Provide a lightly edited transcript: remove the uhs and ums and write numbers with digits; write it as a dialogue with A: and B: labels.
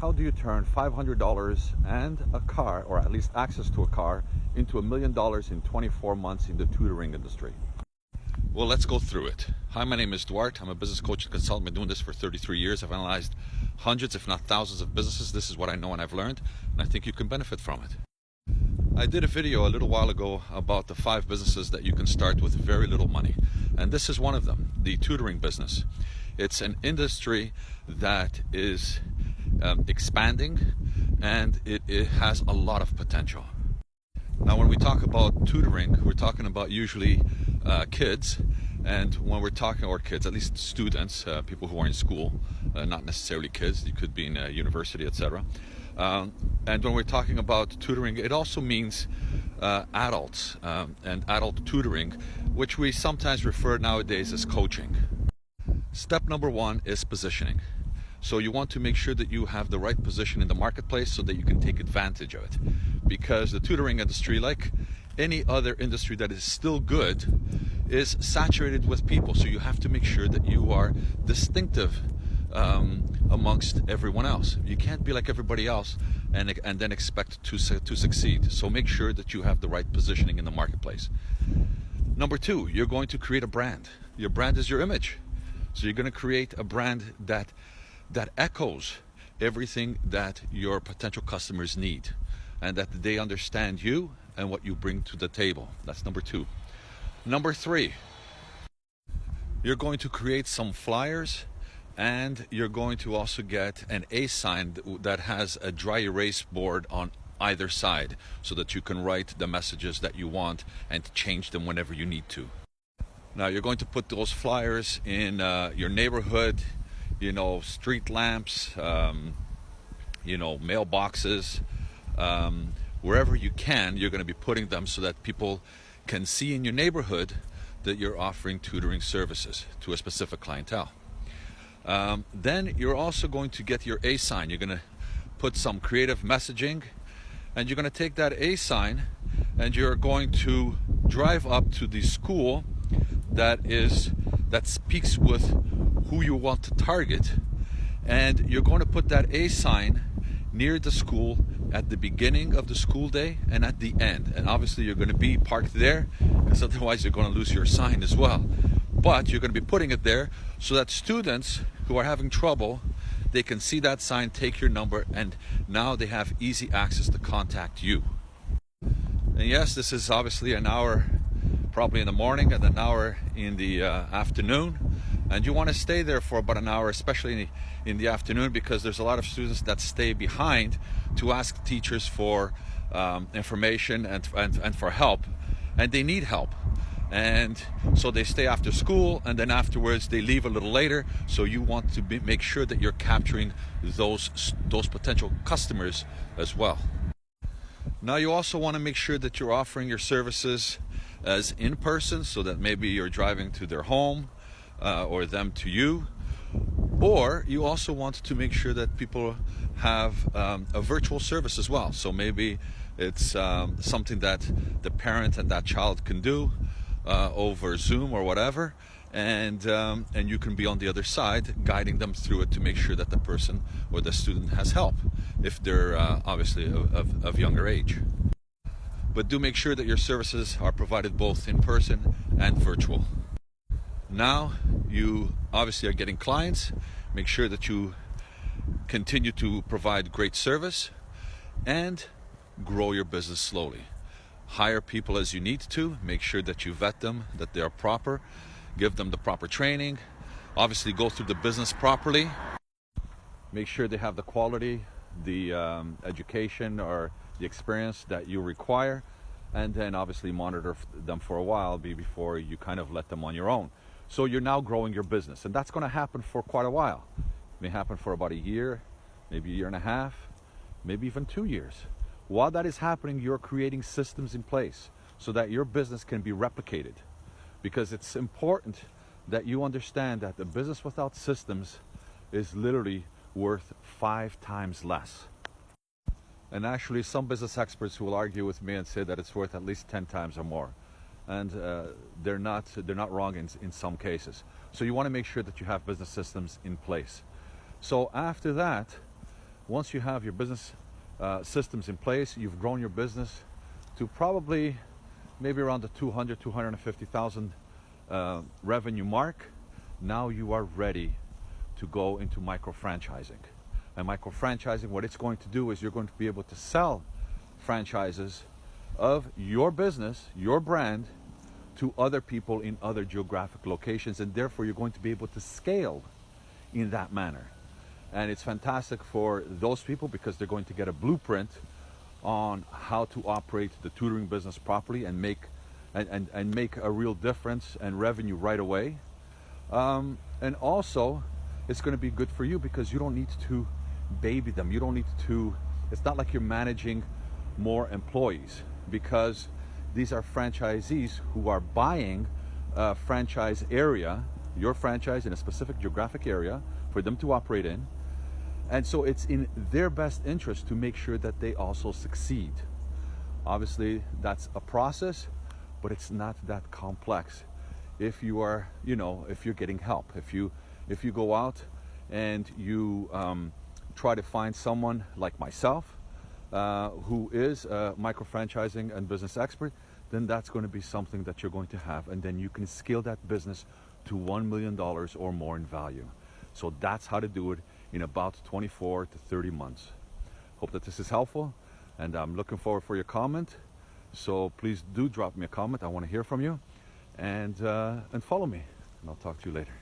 A: How do you turn $500 and a car, or at least access to a car, into $1 million in 24 months in the tutoring industry? Well, let's go through it. Hi, my name is Duarte. I'm a business coach and consultant. I've been doing this for 33 years. I've analyzed hundreds, if not thousands, of businesses. This is what I know and I've learned, and I think you can benefit from it. I did a video a little while ago about the 5 businesses that you can start with very little money, and this is one of them, the tutoring business. It's an industry that is expanding, and it has a lot of potential. Now, when we talk about tutoring, we're talking about usually kids, and when we're talking, or kids, at least students, people who are in school, not necessarily kids, you could be in a university, etc. And when we're talking about tutoring, it also means adults and adult tutoring, which we sometimes refer nowadays as coaching. Step number 1 is positioning. So you want to make sure that you have the right position in the marketplace so that you can take advantage of it. Because the tutoring industry, like any other industry that is still good, is saturated with people. So you have to make sure that you are distinctive amongst everyone else. You can't be like everybody else and then expect to succeed. So make sure that you have the right positioning in the marketplace. Number 2, you're going to create a brand. Your brand is your image. So you're going to create a brand that echoes everything that your potential customers need, and that they understand you and what you bring to the table. That's number 2. Number 3, you're going to create some flyers, and you're going to also get an A sign that has a dry erase board on either side so that you can write the messages that you want and change them whenever you need to. Now, you're going to put those flyers in your neighborhood, street lamps, mailboxes, wherever you can. You're going to be putting them so that people can see in your neighborhood that you're offering tutoring services to a specific clientele. Then you're also going to get your A sign. You're going to put some creative messaging, and you're going to take that A sign and you're going to drive up to the school that speaks with who you want to target, and you're going to put that A sign near the school at the beginning of the school day and at the end. And obviously you're going to be parked there, because otherwise you're going to lose your sign as well. But you're going to be putting it there so that students who are having trouble, they can see that sign, take your number, and now they have easy access to contact you. And yes, this is obviously an hour probably in the morning and an hour in the afternoon, and you want to stay there for about an hour, especially in the afternoon, because there's a lot of students that stay behind to ask teachers for information and for help, and they need help, and so they stay after school, and then afterwards they leave a little later. So you want to make sure that you're capturing those potential customers as well. Now, you also want to make sure that you're offering your services as in person, so that maybe you're driving to their home or them to you, or you also want to make sure that people have a virtual service as well. So maybe it's something that the parent and that child can do over Zoom or whatever, and you can be on the other side guiding them through it to make sure that the person or the student has help if they're obviously of younger age. But do make sure that your services are provided both in person and virtual. Now, you obviously are getting clients. Make sure that you continue to provide great service and grow your business slowly. Hire people as you need to. Make sure that you vet them, that they are proper. Give them the proper training. Obviously, go through the business properly. Make sure they have the quality, the education or the experience that you require, and then obviously monitor them for a while before you kind of let them on your own. So you're now growing your business, and that's going to happen for quite a while. It may happen for about a year, maybe a year and a half, maybe even 2 years. While that is happening, you're creating systems in place so that your business can be replicated, because it's important that you understand that the business without systems is literally worth 5 times less. And actually, some business experts will argue with me and say that it's worth at least 10 times or more. And they're not wrong in some cases. So you want to make sure that you have business systems in place. So after that, once you have your business systems in place, you've grown your business to probably maybe around the 250,000 revenue mark. Now you are ready to go into micro franchising. And micro franchising, what it's going to do is you're going to be able to sell franchises of your business, your brand, to other people in other geographic locations, and therefore you're going to be able to scale in that manner. And it's fantastic for those people because they're going to get a blueprint on how to operate the tutoring business properly and make a real difference and revenue right away. And also it's going to be good for you because you don't need to baby them. You don't need to, it's not like you're managing more employees, because these are franchisees who are buying a franchise area, your franchise in a specific geographic area for them to operate in. And so it's in their best interest to make sure that they also succeed. Obviously, that's a process, but it's not that complex. If you are, if you're getting help, if you go out and you try to find someone like myself, who is a micro franchising and business expert, then that's going to be something that you're going to have, and then you can scale that business to $1 million or more in value. So that's how to do it in about 24 to 30 months. Hope that this is helpful, and I'm looking forward for your comment. So please do drop me a comment. I want to hear from you, and follow me, and I'll talk to you later.